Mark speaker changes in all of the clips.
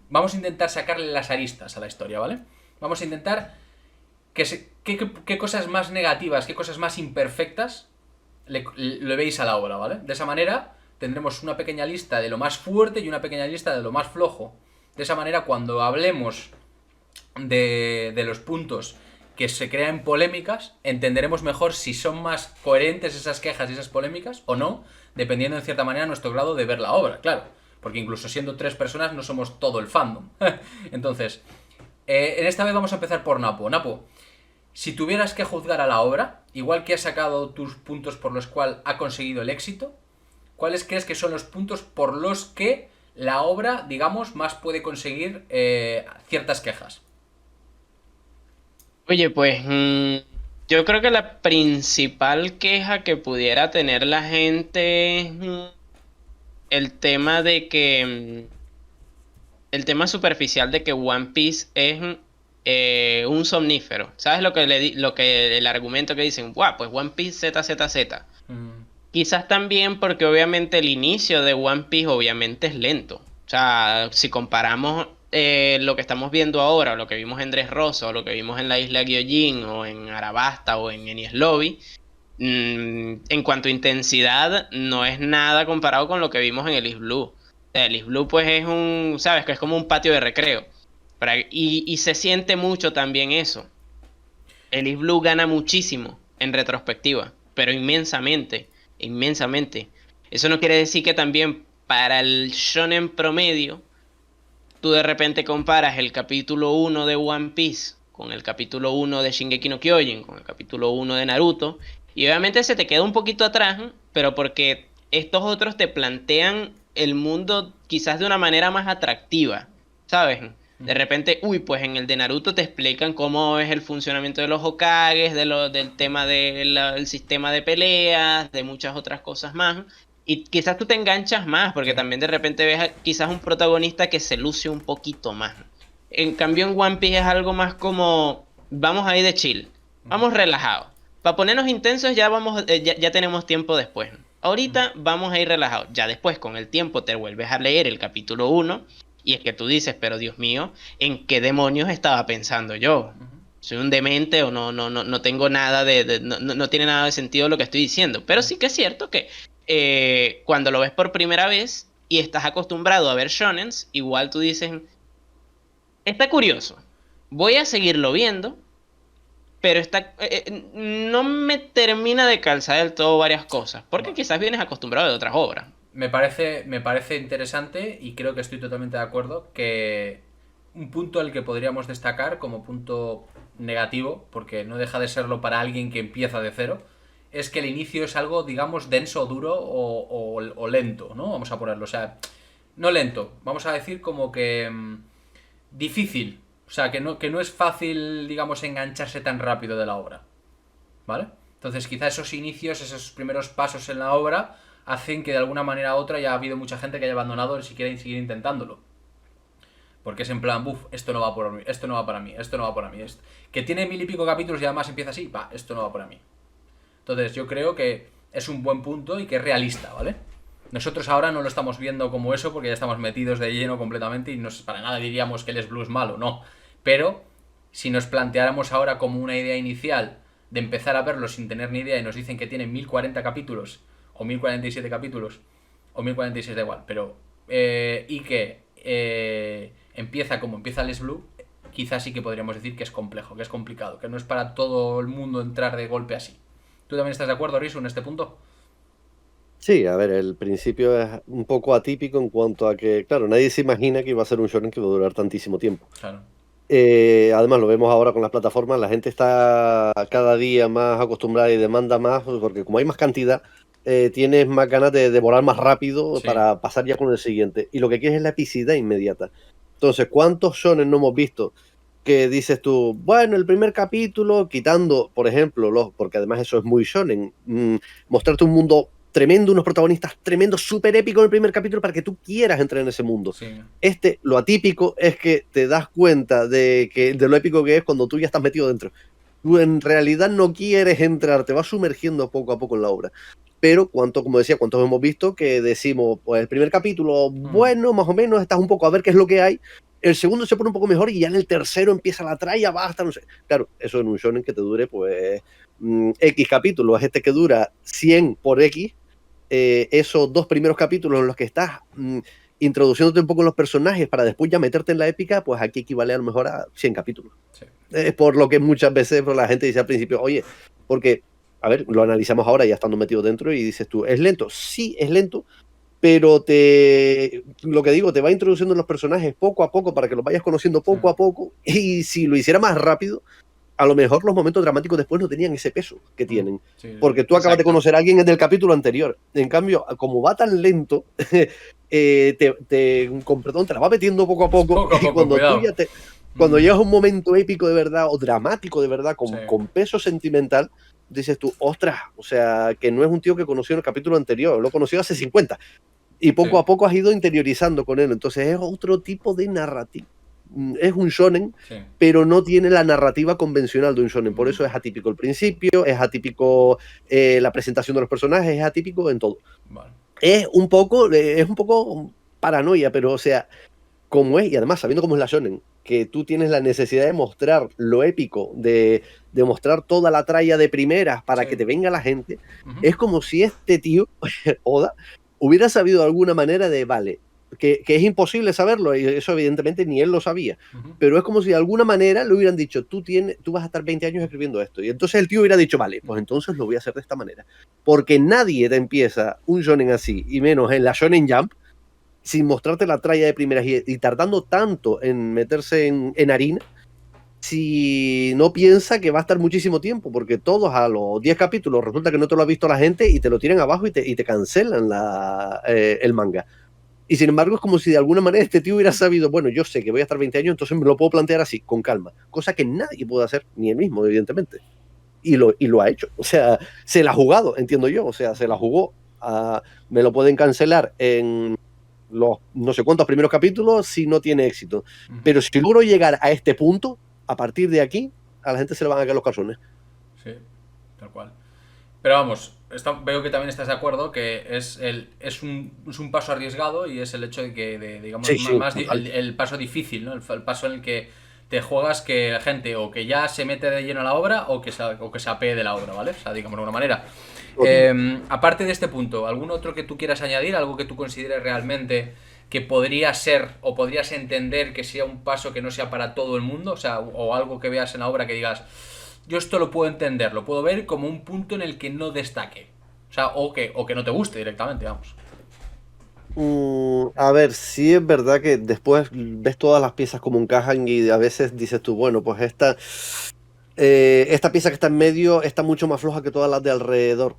Speaker 1: Vamos a intentar sacarle las aristas a la historia, ¿vale? Vamos a intentar qué cosas más negativas, qué cosas más imperfectas le veis a la obra, ¿vale? De esa manera tendremos una pequeña lista de lo más fuerte y una pequeña lista de lo más flojo. De esa manera, cuando hablemos de los puntos que se crean polémicas, entenderemos mejor si son más coherentes esas quejas y esas polémicas o no, dependiendo en cierta manera nuestro grado de ver la obra, claro. Porque incluso siendo 3 personas no somos todo el fandom. Entonces, en esta vez vamos a empezar por Napo. Napo, si tuvieras que juzgar a la obra, igual que has sacado tus puntos por los cuales ha conseguido el éxito, ¿cuáles crees que son los puntos por los que la obra, digamos, más puede conseguir ciertas quejas?
Speaker 2: Oye, pues yo creo que la principal queja que pudiera tener la gente es el tema de que, el tema superficial de que One Piece es un somnífero. ¿Sabes lo que lo que el argumento que dicen? Guau, pues One Piece ZZZ.
Speaker 1: Mm,
Speaker 2: Quizás también porque obviamente el inicio de One Piece obviamente es lento. O sea, si comparamos lo que estamos viendo ahora, o lo que vimos en Dressrosa, o lo que vimos en la isla Gyojin, o en Arabasta, o en Enies Lobby, en cuanto a intensidad, no es nada comparado con lo que vimos en el East Blue. O sea, el East Blue pues es un, sabes, que es como un patio de recreo. Y se siente mucho también eso. El East Blue gana muchísimo en retrospectiva, pero inmensamente, inmensamente. Eso no quiere decir que también para el shonen promedio, tú de repente comparas el capítulo 1 de One Piece con el capítulo 1 de Shingeki no Kyojin, con el capítulo 1 de Naruto, y obviamente se te queda un poquito atrás, ¿eh? Pero porque estos otros te plantean el mundo quizás de una manera más atractiva, ¿sabes? De repente, uy, pues en el de Naruto te explican cómo es el funcionamiento de los Hokages, del tema del sistema de peleas, de muchas otras cosas más. Y quizás tú te enganchas más, porque
Speaker 1: sí.
Speaker 2: también de repente ves quizás un protagonista que se luce un poquito más. En cambio, en One Piece es algo más como, vamos a ir de chill, vamos relajados. Para ponernos intensos ya vamos, ya tenemos tiempo después. Ahorita vamos a ir relajados. Ya después, con el tiempo, te vuelves a leer el capítulo 1 y es que tú dices, pero Dios mío, ¿en qué demonios estaba pensando yo? ¿Soy un demente o no tengo nada no tiene nada de sentido lo que estoy diciendo? Pero sí que es cierto que cuando lo ves por primera vez y estás acostumbrado a ver shonens, igual tú dices, está curioso, voy a seguirlo viendo, pero no me termina de calzar del todo varias cosas, porque
Speaker 1: Bueno,
Speaker 2: quizás vienes acostumbrado de otras obras.
Speaker 1: me parece interesante y creo que estoy totalmente de acuerdo que un punto al que podríamos destacar como punto negativo, porque no deja de serlo para alguien que empieza de cero, es que el inicio es algo, digamos, denso, duro o lento, ¿no? Vamos a ponerlo, o sea, no lento, vamos a decir como que difícil, o sea, que no es fácil, digamos, engancharse tan rápido de la obra, ¿vale? Entonces quizá esos inicios, esos primeros pasos en la obra hacen que de alguna manera u otra ya ha habido mucha gente que haya abandonado el siquiera seguir intentándolo. Porque es en plan, buf, esto no va por mí, esto no va para mí, esto no va para mí. Que tiene 1000 y pico capítulos y además empieza así, va, esto no va para mí. Entonces yo creo que es un buen punto y que es realista, ¿vale? Nosotros ahora no lo estamos viendo como eso porque ya estamos metidos de lleno completamente y para nada diríamos que el Blue es malo, no. Pero si nos planteáramos ahora como una idea inicial de empezar a verlo sin tener ni idea y nos dicen que tiene 1040 capítulos o 1047 capítulos o 1046 da igual, pero y que empieza como empieza el Blue, quizás sí que podríamos decir que es complejo, que es complicado, que no es para todo el mundo entrar de golpe así. ¿Tú también estás de acuerdo, Risu, en este punto?
Speaker 3: Sí, a ver, el principio es un poco atípico en cuanto a que, claro, nadie se imagina que iba a ser un shonen que va a durar tantísimo tiempo.
Speaker 1: Claro.
Speaker 3: Además, lo vemos ahora con las plataformas, la gente está cada día más acostumbrada y demanda más, porque como hay más cantidad, tienes más ganas de devorar más rápido
Speaker 1: Sí.
Speaker 3: para pasar ya con el siguiente. Y lo que quieres es la epicidad inmediata. Entonces, ¿cuántos shonen no hemos visto que dices tú, bueno, el primer capítulo, quitando, por ejemplo, porque además eso es muy shonen, mostrarte un mundo tremendo, unos protagonistas tremendos, súper épicos en el primer capítulo para que tú quieras entrar en ese mundo.
Speaker 1: Sí.
Speaker 3: Lo atípico es que te das cuenta de lo épico que es cuando tú ya estás metido dentro. Tú en realidad no quieres entrar, te vas sumergiendo poco a poco en la obra. Pero como decía, cuántos hemos visto que decimos, pues el primer capítulo, bueno, más o menos, estás un poco a ver qué es lo que hay. El segundo se pone un poco mejor y ya en el tercero empieza la tralla, basta, no sé. Claro, eso en un shonen que te dure, pues, X capítulos. Es que dura 100 por X. Esos 2 primeros capítulos en los que estás introduciéndote un poco en los personajes para después ya meterte en la épica, pues aquí equivale a lo mejor a 100 capítulos.
Speaker 1: Sí.
Speaker 3: Por lo que muchas veces la gente dice al principio, oye, porque, a ver, lo analizamos ahora ya estando metido dentro y dices tú, ¿es lento? Sí, es lento, pero lo que digo, te va introduciendo en los personajes poco a poco para que los vayas conociendo poco a poco, y si lo hiciera más rápido, a lo mejor los momentos dramáticos después no tenían ese peso que tienen.
Speaker 1: Sí,
Speaker 3: porque tú acabas de conocer a alguien en el capítulo anterior. En cambio, como va tan lento, con perdón, te la va metiendo poco a poco.
Speaker 1: Poco a
Speaker 3: y
Speaker 1: poco,
Speaker 3: cuando
Speaker 1: cuidado.
Speaker 3: tú ya cuando llegas a un momento épico de verdad o dramático de verdad, con peso sentimental, dices tú, ostras, o sea, que no es un tío que conoció en el capítulo anterior, lo conoció hace 50. Y poco a poco has ido interiorizando con él. Entonces es otro tipo de narrativa. Es un shonen, pero no tiene la narrativa convencional de un shonen. Por eso es atípico el principio, es atípico la presentación de los personajes, es atípico en todo.
Speaker 1: Vale.
Speaker 3: Es un poco paranoia, pero o sea, como es, y además sabiendo cómo es la shonen, que tú tienes la necesidad de mostrar lo épico, de mostrar toda la tralla de primeras para que te venga la gente, es como si este tío, Oda, hubiera sabido de alguna manera de, vale, que es imposible saberlo, y eso evidentemente ni él lo sabía, pero es como si de alguna manera le hubieran dicho, tú vas a estar 20 años escribiendo esto, y entonces el tío hubiera dicho, vale, pues entonces lo voy a hacer de esta manera, porque nadie te empieza un shonen así, y menos en la Shonen Jump, sin mostrarte la tralla de primeras y tardando tanto en meterse en harina, si no piensa que va a estar muchísimo tiempo, porque todos a los 10 capítulos resulta que no te lo ha visto la gente y te lo tiran abajo y te cancelan el manga. Y sin embargo es como si de alguna manera este tío hubiera sabido, bueno, yo sé que voy a estar 20 años, entonces me lo puedo plantear así, con calma, cosa que nadie puede hacer, ni él mismo, evidentemente. Y lo ha hecho, o sea, se la ha jugado, entiendo yo, o sea, se la jugó. Me lo pueden cancelar en los no sé cuántos primeros capítulos si no tiene éxito. Pero si logro llegar a este punto, a partir de aquí, a la gente se le van a caer los calzones.
Speaker 1: Sí, tal cual. Pero vamos, veo que también estás de acuerdo que es un paso arriesgado y es el hecho de que, digamos, el paso difícil, ¿no? El paso en el que te juegas que la gente o que ya se mete de lleno a la obra o que se apee de la obra, ¿vale? O sea, digamos de alguna manera. Aparte de este punto, ¿algún otro que tú quieras añadir? ¿Algo que tú consideres realmente que podría ser o podrías entender que sea un paso que no sea para todo el mundo? O sea, o algo que veas en la obra que digas, yo esto lo puedo entender, lo puedo ver como un punto en el que no destaque. O sea, o que no te guste directamente, vamos.
Speaker 3: A ver, sí es verdad que después ves todas las piezas como encajan y a veces dices tú, bueno, pues esta pieza que está en medio está mucho más floja que todas las de alrededor.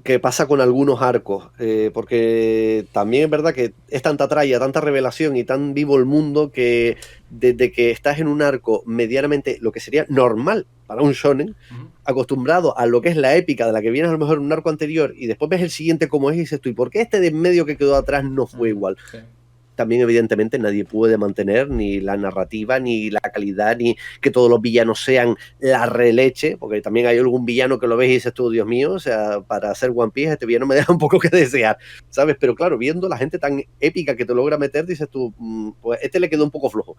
Speaker 3: Que pasa con algunos arcos, porque también es verdad que es tanta tralla, tanta revelación y tan vivo el mundo que desde que estás en un arco medianamente, lo que sería normal para un shonen, acostumbrado a lo que es la épica de la que vienes a lo mejor en un arco anterior y después ves el siguiente como es y dices tú, ¿y por qué este de en medio que quedó atrás no fue igual? Sí. También evidentemente nadie puede mantener ni la narrativa, ni la calidad, ni que todos los villanos sean la releche, porque también hay algún villano que lo ves y dices tú, Dios mío, o sea, para hacer One Piece este villano me deja un poco que desear, ¿sabes? Pero claro, viendo la gente tan épica que te logra meter, dices tú, pues este le quedó un poco flojo.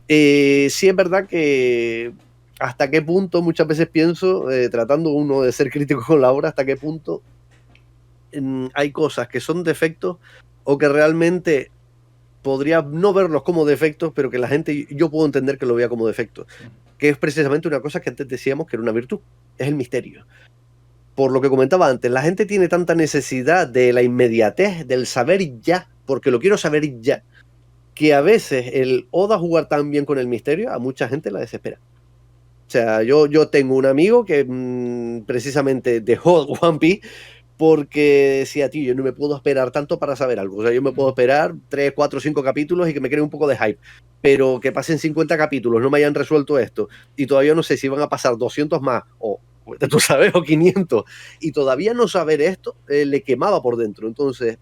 Speaker 3: Sí es verdad que hasta qué punto, muchas veces pienso, tratando uno de ser crítico con la obra, hasta qué punto hay cosas que son defectos o que realmente podría no verlos como defectos, pero que la gente, yo puedo entender que lo vea como defecto, que es precisamente una cosa que antes decíamos que era una virtud, es el misterio. Por lo que comentaba antes, la gente tiene tanta necesidad de la inmediatez, del saber ya, porque lo quiero saber ya, que a veces el Oda jugar tan bien con el misterio, a mucha gente la desespera. O sea, yo tengo un amigo que precisamente dejó One Piece porque decía, tío, yo no me puedo esperar tanto para saber algo. O sea, yo me puedo esperar 3, 4, 5 capítulos y que me cree un poco de hype. Pero que pasen 50 capítulos, no me hayan resuelto esto, y todavía no sé si van a pasar 200 más o tú sabes, o 500, y todavía no saber esto le quemaba por dentro. Entonces,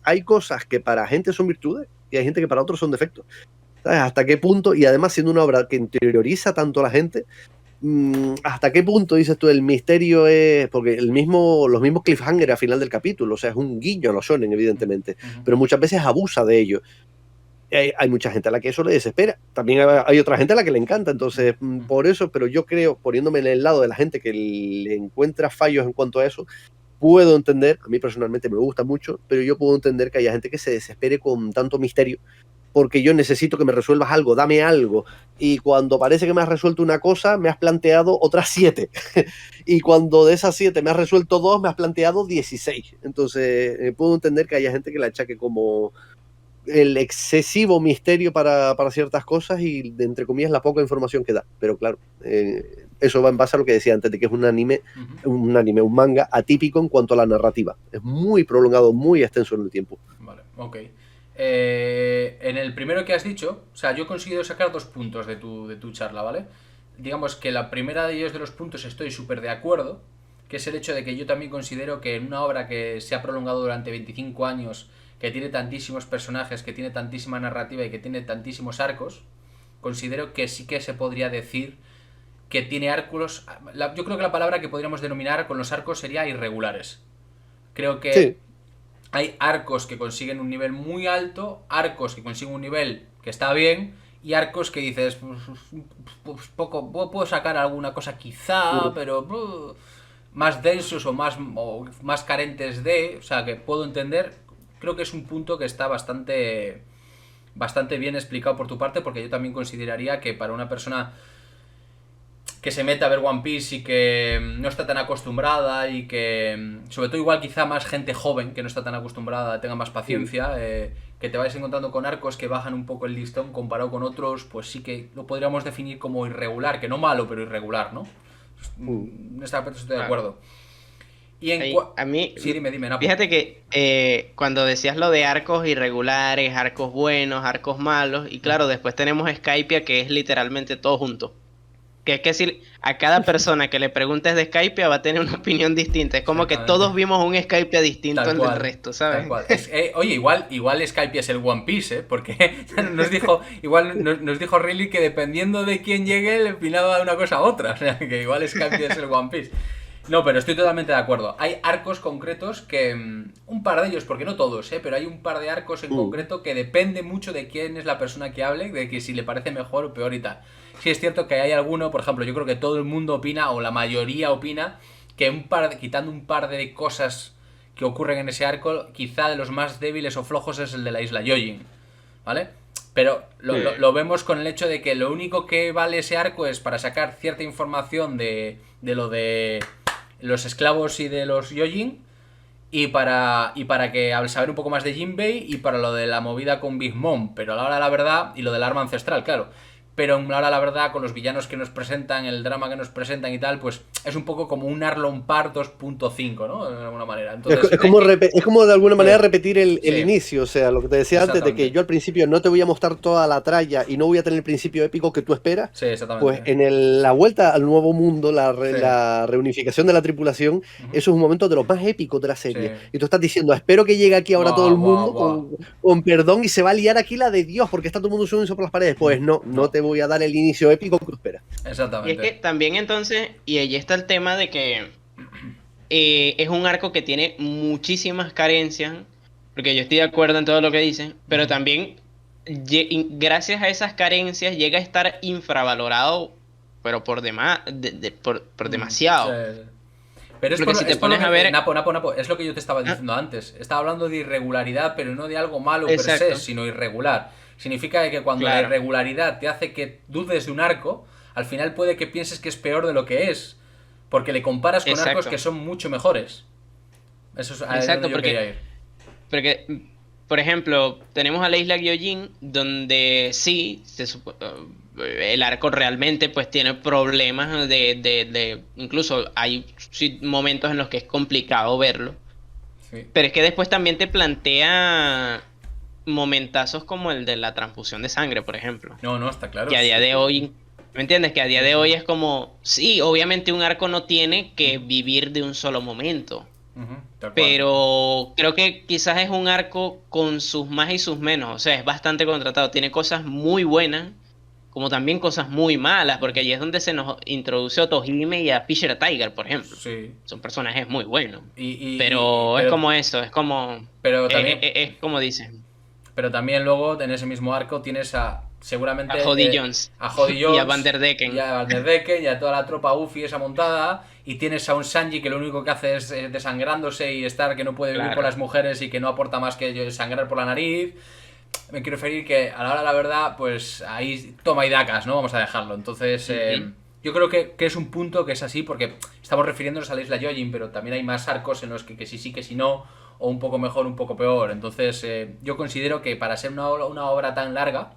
Speaker 3: hay cosas que para gente son virtudes y hay gente que para otros son defectos. ¿Sabes? ¿Hasta qué punto? Y además siendo una obra que interioriza tanto a la gente, ¿hasta qué punto dices tú el misterio es? Porque los mismos cliffhanger al final del capítulo, o sea, es un guiño a los shonen, evidentemente, pero muchas veces abusa de ello. Hay mucha gente a la que eso le desespera. También hay otra gente a la que le encanta. Entonces, por eso, pero yo creo, poniéndome en el lado de la gente que le encuentra fallos en cuanto a eso, puedo entender, a mí personalmente me gusta mucho, pero yo puedo entender que haya gente que se desespere con tanto misterio, porque yo necesito que me resuelvas algo, dame algo. Y cuando parece que me has resuelto una cosa, me has planteado otras 7. Y cuando de esas 7 me has resuelto 2, me has planteado 16. Entonces, puedo entender que haya gente que la achaque como el excesivo misterio para ciertas cosas y, entre comillas, la poca información que da. Pero claro, eso va en base a lo que decía antes, de que es un anime, un manga atípico en cuanto a la narrativa. Es muy prolongado, muy extenso en el tiempo.
Speaker 1: Vale, ok. En el primero que has dicho, o sea, yo he conseguido sacar 2 puntos de tu charla, ¿vale? Digamos que la primera de ellos de los puntos estoy súper de acuerdo, que es el hecho de que yo también considero que en una obra que se ha prolongado durante 25 años, que tiene tantísimos personajes, que tiene tantísima narrativa y que tiene tantísimos arcos, considero que sí que se podría decir que tiene arcos... Yo creo que la palabra que podríamos denominar con los arcos sería irregulares. Creo que
Speaker 3: Sí.
Speaker 1: hay arcos que consiguen un nivel muy alto, arcos que consiguen un nivel que está bien, y arcos que dices, pues poco, puedo sacar alguna cosa quizá, pero más densos o más carentes de, o sea, que puedo entender. Creo que es un punto que está bastante bien explicado por tu parte, porque yo también consideraría que para una persona que se mete a ver One Piece y que no está tan acostumbrada y que, sobre todo igual quizá más gente joven que no está tan acostumbrada, tenga más paciencia, que te vayas encontrando con arcos que bajan un poco el listón comparado con otros, pues sí que lo podríamos definir como irregular, que no malo, pero irregular, ¿no? En este aspecto estoy de acuerdo. Y
Speaker 2: a mí,
Speaker 1: sí, dime, Napo.
Speaker 2: fíjate que cuando decías lo de arcos irregulares, arcos buenos, arcos malos, y claro, después tenemos Skypiea, que es literalmente todo junto. Que es que si a cada persona que le preguntes de Skypiea va a tener una opinión distinta. Es como que todos vimos un Skypiea distinto al del resto, ¿sabes?
Speaker 1: Tal cual. Oye, igual Skypiea es el One Piece, ¿eh? Porque nos dijo Riley que dependiendo de quién llegue le opinaba una cosa a otra. O sea, que igual Skypiea es el One Piece. No, pero estoy totalmente de acuerdo. Hay arcos concretos que... un par de ellos, porque no todos, pero hay un par de arcos en concreto que depende mucho de quién es la persona que hable, de que si le parece mejor o peor y tal. Sí es cierto que hay alguno, por ejemplo, yo creo que todo el mundo opina, o la mayoría opina, que quitando un par de cosas que ocurren en ese arco, quizá de los más débiles o flojos es el de la isla Yojin, ¿vale? Pero lo vemos con el hecho de que lo único que vale ese arco es para sacar cierta información de lo de los esclavos y de los Yojin, y para que al saber un poco más de Jinbei, y para lo de la movida con Big Mom, pero a la hora de la verdad, y lo del arma ancestral, claro. Pero ahora la verdad, con los villanos que nos presentan, el drama que nos presentan y tal, pues es un poco como un Arlong Park 2.5, ¿no? De alguna manera. Entonces,
Speaker 3: es como de alguna manera repetir el inicio, o sea, lo que te decía antes, de que yo al principio no te voy a mostrar toda la tralla y no voy a tener el principio épico que tú esperas.
Speaker 1: Sí, exactamente.
Speaker 3: Pues en la vuelta al nuevo mundo, la reunificación de la tripulación, eso es un momento de los más épicos de la serie. Sí. Y tú estás diciendo, espero que llegue aquí ahora todo el mundo con perdón y se va a liar aquí la de Dios, porque está todo el mundo subiendo por las paredes. Pues no te voy a dar el inicio épico que tú esperas.
Speaker 1: Exactamente.
Speaker 2: Y es que también entonces, y ahí está el tema de que es un arco que tiene muchísimas carencias, porque yo estoy de acuerdo en todo lo que dicen, pero también gracias a esas carencias llega a estar infravalorado, pero por demasiado.
Speaker 1: Sí. Pero es porque si te pones a ver... Napo, es lo que yo te estaba diciendo antes. Estaba hablando de irregularidad, pero no de algo malo per se, sino irregular. Significa que cuando la irregularidad te hace que dudes de un arco, al final puede que pienses que es peor de lo que es, porque le comparas con arcos que son mucho mejores. Eso es a donde yo quería ir.
Speaker 2: Porque, por ejemplo, tenemos a la isla Gyojin, donde sí, el arco realmente pues tiene problemas incluso hay momentos en los que es complicado verlo. Sí. Pero es que después también te plantea momentazos como el de la transfusión de sangre, por ejemplo.
Speaker 1: No, está claro.
Speaker 2: Que a día de hoy ¿Me entiendes? Que a día de hoy es como, sí, obviamente un arco no tiene que vivir de un solo momento,
Speaker 1: Ujú, tal cual.
Speaker 2: pero creo que quizás es un arco con sus más y sus menos, o sea, es bastante contratado, tiene cosas muy buenas, como también cosas muy malas, porque allí es donde se nos introduce a Otohime y a Fisher Tiger, por ejemplo.
Speaker 1: Sí.
Speaker 2: Son personajes muy buenos,
Speaker 1: Y,
Speaker 2: pero es como eso, es como,
Speaker 1: pero también,
Speaker 2: es como dicen,
Speaker 1: pero también luego en ese mismo arco tienes a
Speaker 2: a Jody
Speaker 1: seguramente
Speaker 2: Jones
Speaker 1: a Jody
Speaker 2: y a
Speaker 1: Jones
Speaker 2: Van der
Speaker 1: y
Speaker 2: Decken.
Speaker 1: a Van der Decken y a toda la tropa Ufi esa montada, y tienes a un Sanji que lo único que hace es desangrándose y estar que no puede vivir con
Speaker 2: Claro.
Speaker 1: las mujeres y que no aporta más que sangrar por la nariz. Me quiero referir que a la hora de la verdad, pues ahí toma y dacas, ¿no? Vamos a dejarlo. Entonces,
Speaker 2: Ujú.
Speaker 1: yo creo que es un punto que es así, porque estamos refiriéndonos a la isla Yojin, pero también hay más arcos en los que sí, que sí, no, o un poco mejor, un poco peor. Entonces, yo considero que para ser una obra tan larga,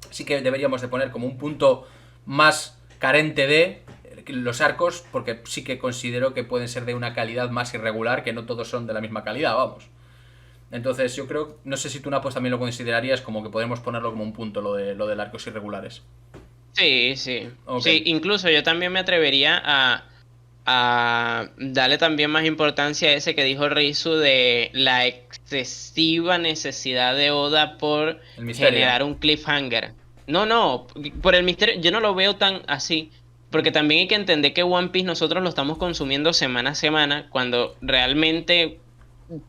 Speaker 1: sí que deberíamos de poner como un punto más carente de los arcos, porque sí que considero que pueden ser de una calidad más irregular, que no todos son de la misma calidad, vamos. Entonces yo creo, no sé si tú Napos también lo considerarías como que podemos ponerlo como un punto lo del arcos irregulares.
Speaker 2: Sí, sí.
Speaker 1: Ok.
Speaker 2: Sí, incluso yo también me atrevería a darle también más importancia a ese que dijo Rizu de la excesiva necesidad de Oda por
Speaker 1: El misterio.
Speaker 2: generar un cliffhanger. No, no, por el misterio, yo no lo veo tan así, porque también hay que entender que One Piece nosotros lo estamos consumiendo semana a semana, cuando realmente,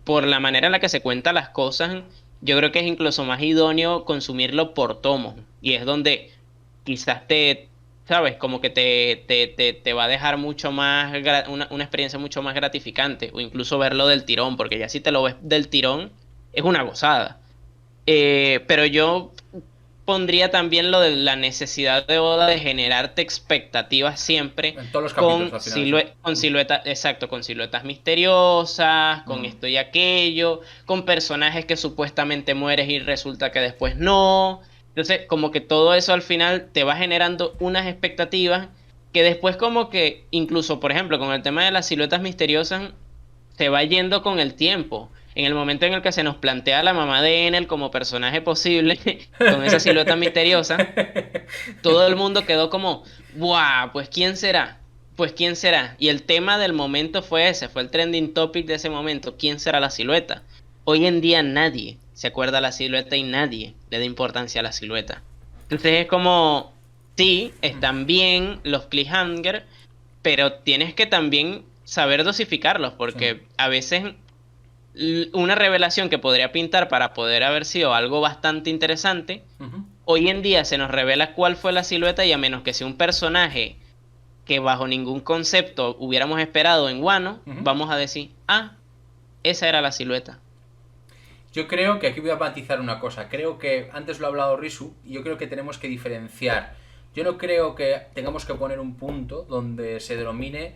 Speaker 2: por la manera en la que se cuentan las cosas, yo creo que es incluso más idóneo consumirlo por tomo, y es donde quizás ¿sabes? Como que te va a dejar mucho más, una experiencia mucho más gratificante, o incluso verlo del tirón, porque ya si te lo ves del tirón, es una gozada. Pero yo pondría también lo de la necesidad de Oda de generarte expectativas siempre
Speaker 1: En todos los capítulos al final, sí.
Speaker 2: con siluetas, exacto, con siluetas misteriosas, con
Speaker 1: Mm.
Speaker 2: esto y aquello, con personajes que supuestamente mueres y resulta que después no. Entonces, como que todo eso al final te va generando unas expectativas que después como que, incluso, por ejemplo, con el tema de las siluetas misteriosas, se va yendo con el tiempo. En el momento en el que se nos plantea la mamá de Enel como personaje posible, con esa silueta misteriosa, todo el mundo quedó como, ¡buah! Pues ¿quién será? Pues ¿quién será? Y el tema del momento fue ese, fue el trending topic de ese momento, ¿quién será la silueta? Hoy en día nadie se acuerda de la silueta y nadie le da importancia a la silueta. Entonces es como, sí, están bien los cliffhanger, pero tienes que también saber dosificarlos,
Speaker 1: Sí.
Speaker 2: porque a veces una revelación que podría pintar para poder haber sido algo bastante interesante,
Speaker 1: Ujú.
Speaker 2: hoy en día se nos revela cuál fue la silueta y a menos que sea un personaje que bajo ningún concepto hubiéramos esperado en Wano,
Speaker 1: Ujú.
Speaker 2: vamos a decir, ah, esa era la silueta.
Speaker 1: Yo creo que aquí voy a matizar una cosa. Creo que, antes lo ha hablado Risu, y yo creo que tenemos que diferenciar. Yo no creo que tengamos que poner un punto donde se denomine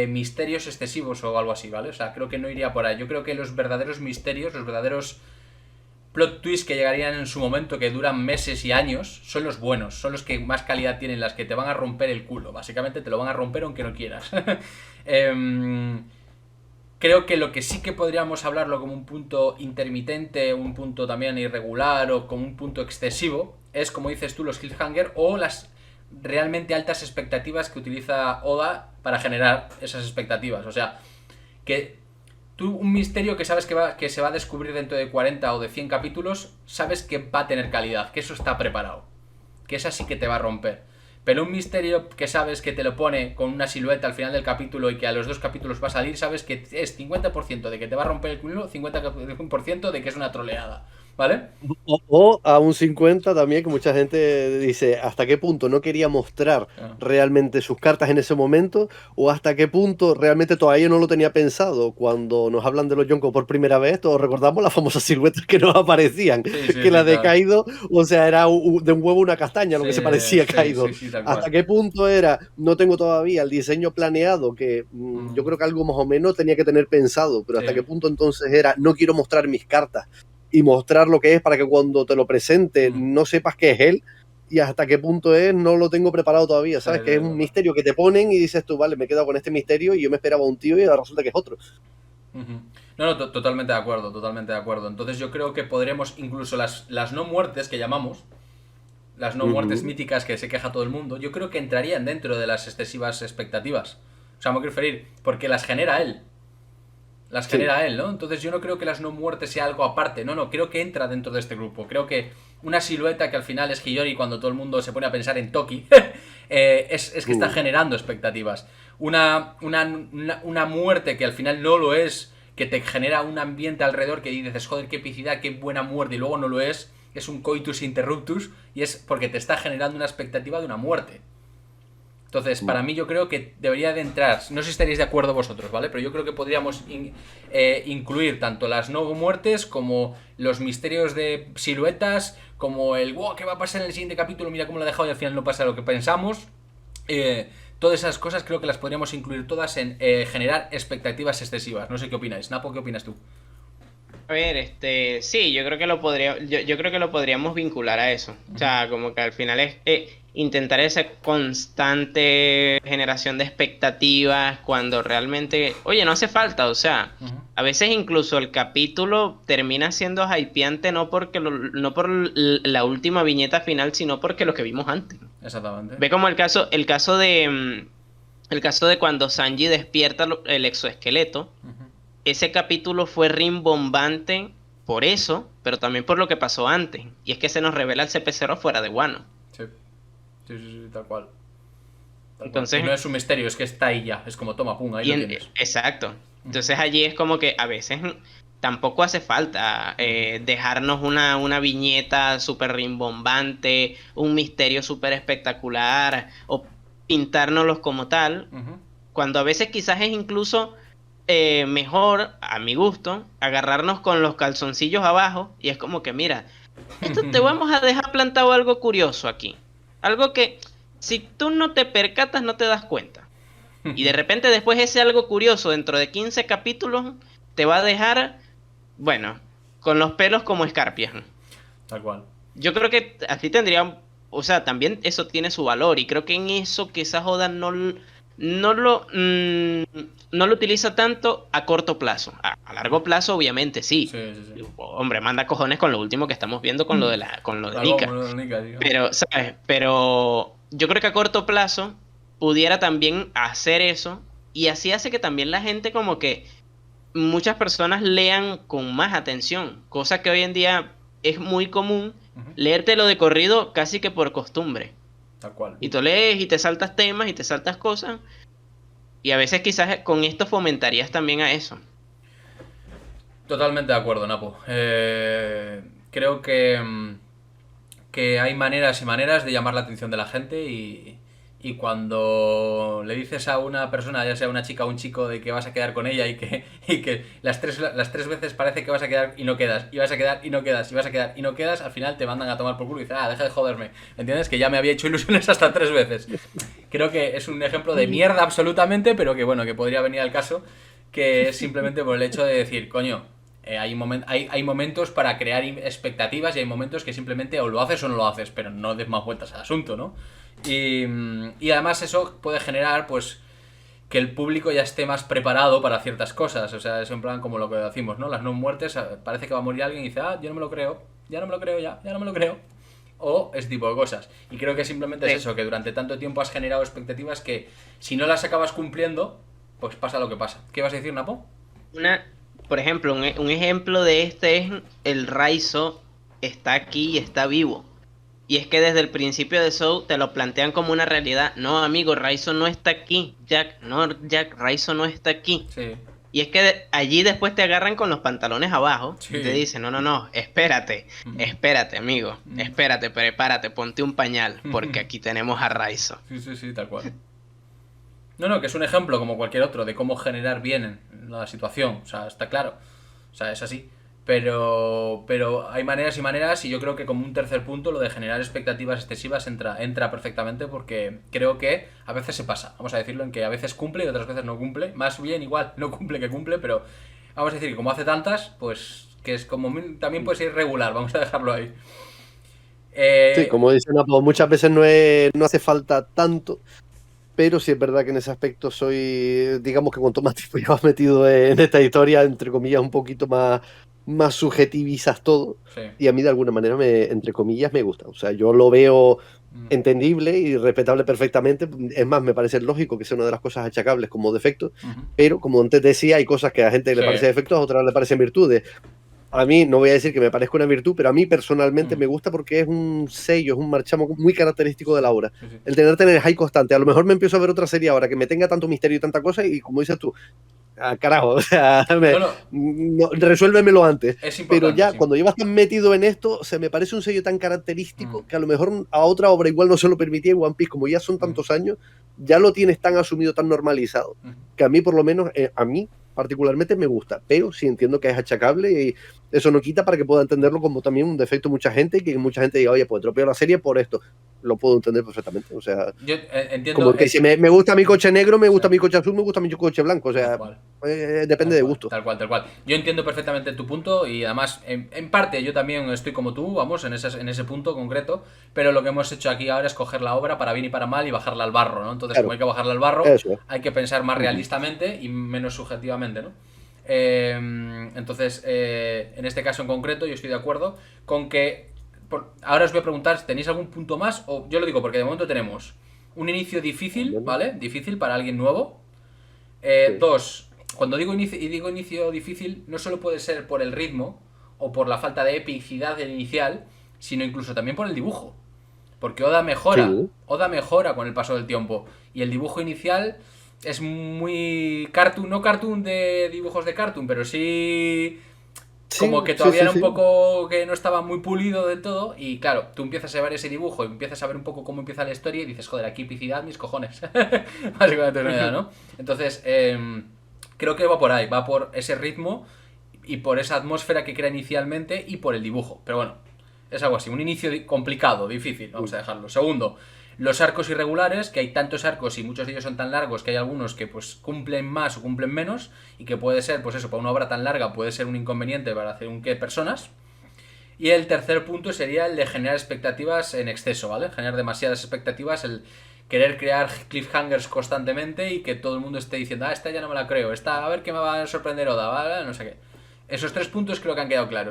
Speaker 1: misterios excesivos o algo así, ¿vale? O sea, creo que no iría por ahí. Yo creo que los verdaderos misterios, los verdaderos plot twists que llegarían en su momento, que duran meses y años, son los buenos, son los que más calidad tienen, las que te van a romper el culo. Básicamente te lo van a romper aunque no quieras. Em, Creo que lo que sí que podríamos hablarlo como un punto intermitente, un punto también irregular o como un punto excesivo, es como dices tú, los cliffhanger o las realmente altas expectativas que utiliza Oda para generar esas expectativas. O sea, que tú un misterio que sabes que se va a descubrir dentro de 40 o de 100 capítulos, sabes que va a tener calidad, que eso está preparado, que esa sí que te va a romper. Pero un misterio que sabes que te lo pone con una silueta al final del capítulo y que a los 2 capítulos va a salir, sabes que es 50% de que te va a romper el culo, 50% de que es una troleada, ¿vale?
Speaker 3: O a un 50 también, que mucha gente dice hasta qué punto no quería mostrar
Speaker 1: Ah.
Speaker 3: realmente sus cartas en ese momento, o hasta qué punto realmente todavía no lo tenía pensado. Cuando nos hablan de los Yonko por primera vez, todos recordamos las famosas siluetas que nos aparecían,
Speaker 1: Sí, sí,
Speaker 3: que la
Speaker 1: sí,
Speaker 3: de
Speaker 1: claro.
Speaker 3: Kaido, o sea, era de un huevo una castaña, lo
Speaker 1: Sí,
Speaker 3: que se parecía a
Speaker 1: sí,
Speaker 3: Kaido.
Speaker 1: sí, sí, tal
Speaker 3: Hasta
Speaker 1: cual.
Speaker 3: qué punto era, no tengo todavía el diseño planeado, que yo creo que algo más o menos tenía que tener pensado, pero hasta qué
Speaker 1: Sí.
Speaker 3: punto entonces era, no quiero mostrar mis cartas y mostrar lo que es para que cuando te lo presente no sepas qué es él, y hasta qué punto es, no lo tengo preparado todavía, ¿sabes? Que es un misterio que te ponen y dices tú, vale, me he quedado con este misterio y yo me esperaba un tío y ahora resulta que es otro.
Speaker 1: Ujú. No, no, totalmente de acuerdo, totalmente de acuerdo. Entonces yo creo que podremos, incluso las no muertes que llamamos, las no muertes míticas que se queja todo el mundo, yo creo que entrarían dentro de las excesivas expectativas. O sea, me quiero referir, porque las genera él. Las genera él, ¿no? Entonces yo no creo que las no muertes sea algo aparte. No, creo que entra dentro de este grupo. Creo que una silueta que al final es Hiyori cuando todo el mundo se pone a pensar en Toki, es que está generando expectativas. Una muerte que al final no lo es, que te genera un ambiente alrededor que dices, joder, qué epicidad, qué buena muerte, y luego no lo es un coitus interruptus, y es porque te está generando una expectativa de una muerte. Entonces, para mí yo creo que debería de entrar, no sé si estaréis de acuerdo vosotros, ¿vale? Pero yo creo que podríamos incluir tanto las no muertes como los misterios de siluetas, como el, wow, ¿qué va a pasar en el siguiente capítulo? Mira cómo lo he dejado y al final no pasa lo que pensamos. Todas esas cosas creo que las podríamos incluir todas en generar expectativas excesivas. No sé qué opináis. Napo, ¿qué opinas tú?
Speaker 2: A ver, sí, yo creo que yo creo que lo podríamos vincular a eso. O sea, como que al final es intentar esa constante generación de expectativas cuando realmente, oye, no hace falta. O sea, a veces incluso el capítulo termina siendo hypeante no por la última viñeta final, sino porque lo que vimos antes.
Speaker 1: Exactamente.
Speaker 2: Ve como el caso de cuando Sanji despierta el exoesqueleto. Ese capítulo fue rimbombante por eso, pero también por lo que pasó antes. Y es que se nos revela el CP0 fuera de Wano.
Speaker 1: Sí, tal cual.
Speaker 2: Entonces,
Speaker 1: y no es un misterio, es que está ahí ya. Es como, toma, pum, ahí lo tienes.
Speaker 2: Exacto. Entonces allí es como que a veces tampoco hace falta dejarnos una viñeta súper rimbombante, un misterio súper espectacular, o pintárnoslos como tal, cuando a veces quizás es incluso mejor, a mi gusto, agarrarnos con los calzoncillos abajo y es como que, mira, esto te vamos a dejar plantado algo curioso aquí. Algo que si tú no te percatas no te das cuenta. Y de repente después ese algo curioso dentro de 15 capítulos te va a dejar, bueno, con los pelos como escarpias.
Speaker 1: Tal cual.
Speaker 2: Yo creo que así tendría, o sea, también eso tiene su valor y creo que en eso quizás Oda no lo utiliza tanto a corto plazo. A largo plazo, obviamente, sí.
Speaker 1: Sí.
Speaker 2: Hombre, manda cojones con lo último que estamos viendo con lo de Nika. Pero, ¿sabes? Pero yo creo que a corto plazo pudiera también hacer eso. Y así hace que también la gente como que muchas personas lean con más atención. Cosa que hoy en día es muy común leértelo de corrido casi que por costumbre.
Speaker 1: Tal cual.
Speaker 2: Y tú lees y te saltas temas y te saltas cosas. Y a veces quizás con esto fomentarías también a eso.
Speaker 1: Totalmente de acuerdo, Napo. Creo que hay maneras y maneras de llamar la atención de la gente y cuando le dices a una persona, ya sea una chica o un chico, de que vas a quedar con ella y que las tres veces parece que vas a quedar y no quedas, y vas a quedar y no quedas, y vas a quedar y no quedas, al final te mandan a tomar por culo y dices, deja de joderme, ¿entiendes? Que ya me había hecho ilusiones hasta 3 veces. Creo que es un ejemplo de mierda absolutamente, pero que bueno, que podría venir al caso, que es simplemente por el hecho de decir, coño, hay momentos para crear expectativas y hay momentos que simplemente o lo haces o no lo haces, pero no des más vueltas al asunto, ¿no? Y además eso puede generar, pues, que el público ya esté más preparado para ciertas cosas. O sea, es en plan como lo que decimos, ¿no? Las no muertes, parece que va a morir alguien y dice, yo no me lo creo, ya no me lo creo. O ese tipo de cosas. Y creo que simplemente es eso, que durante tanto tiempo has generado expectativas que si no las acabas cumpliendo, pues pasa lo que pasa. ¿Qué vas a decir, Napo?
Speaker 2: Por ejemplo, un ejemplo de este es el Raizo está aquí y está vivo. Y es que desde el principio de Soul te lo plantean como una realidad. No, amigo, Raizo no está aquí. Jack, Raizo no está aquí.
Speaker 1: Sí.
Speaker 2: Y es que allí después te agarran con los pantalones abajo. Sí. Y te dicen, no, espérate, amigo. Espérate, prepárate, ponte un pañal. Porque aquí tenemos a Raizo.
Speaker 1: Sí, tal cual. No, que es un ejemplo como cualquier otro de cómo generar bien la situación. O sea, está claro. O sea, es así. Pero hay maneras y maneras y yo creo que como un tercer punto lo de generar expectativas excesivas entra perfectamente porque creo que a veces se pasa. Vamos a decirlo en que a veces cumple y otras veces no cumple. Más bien igual no cumple que cumple, pero vamos a decir que como hace tantas, pues que es como también puede ser irregular. Vamos a dejarlo ahí.
Speaker 3: Sí, como dice Napo, muchas veces no hace falta tanto. Pero sí es verdad que en ese aspecto soy, digamos que cuanto más tiempo llevas metido en esta historia, entre comillas, un poquito más más subjetivizas todo.
Speaker 1: Sí.
Speaker 3: Y a mí de alguna manera, entre comillas, me gusta. O sea, yo lo veo entendible y respetable perfectamente. Es más, me parece lógico que sea una de las cosas achacables como defecto, pero como antes decía, hay cosas que a gente le parece defectos, a otras le parecen virtudes. A mí, no voy a decir que me parezca una virtud, pero a mí personalmente me gusta porque es un sello, es un marchamo muy característico de la obra.
Speaker 1: Sí.
Speaker 3: El tener el high constante. A lo mejor me empiezo a ver otra serie ahora que me tenga tanto misterio y tanta cosa y como dices tú, carajo, o sea, resuélvemelo antes. Pero ya, cuando llevas tan metido en esto, se me parece un sello tan característico que a lo mejor a otra obra igual no se lo permitía. One Piece, como ya son tantos años, ya lo tienes tan asumido, tan normalizado, que a mí por lo menos, a mí particularmente me gusta, pero sí entiendo que es achacable y eso no quita para que pueda entenderlo como también un defecto de mucha gente y que mucha gente diga, oye, pues tropeo la serie por esto. Lo puedo entender perfectamente. O sea,
Speaker 1: yo entiendo.
Speaker 3: Como que si me gusta mi coche negro, me gusta mi coche azul, me gusta mi coche blanco. O sea, depende de gusto.
Speaker 1: Tal cual. Yo entiendo perfectamente tu punto y además, en parte, yo también estoy como tú, vamos, en ese punto concreto, pero lo que hemos hecho aquí ahora es coger la obra para bien y para mal y bajarla al barro, ¿no? Entonces, como hay que bajarla al barro, hay que pensar más realistamente y menos subjetivamente, ¿no? Entonces, en este caso en concreto, yo estoy de acuerdo con que... Ahora os voy a preguntar, ¿tenéis algún punto más? O yo lo digo porque de momento tenemos un inicio difícil, ¿vale? Difícil para alguien nuevo. Dos, cuando digo inicio difícil, no solo puede ser por el ritmo o por la falta de epicidad del inicial, sino incluso también por el dibujo. Porque Oda mejora con el paso del tiempo. Y el dibujo inicial es muy cartoon, no cartoon de dibujos de cartoon, pero sí como que todavía era un poco que no estaba muy pulido del todo. Y claro, tú empiezas a ver ese dibujo y empiezas a ver un poco cómo empieza la historia y dices, joder, aquí epicidad, mis cojones. Básicamente es una idea, ¿no? Entonces, creo que va por ahí, va por ese ritmo y por esa atmósfera que crea inicialmente y por el dibujo. Pero bueno, es algo así, un inicio complicado, difícil, vamos a dejarlo. Segundo, los arcos irregulares, que hay tantos arcos y muchos de ellos son tan largos que hay algunos que pues cumplen más o cumplen menos y que puede ser, pues eso, para una obra tan larga puede ser un inconveniente para hacer un qué personas. Y el tercer punto sería el de generar expectativas en exceso, ¿vale? Generar demasiadas expectativas, el querer crear cliffhangers constantemente y que todo el mundo esté diciendo, esta ya no me la creo, esta a ver qué me va a sorprender Oda, ¿vale? No sé qué. Esos tres puntos creo que han quedado claros.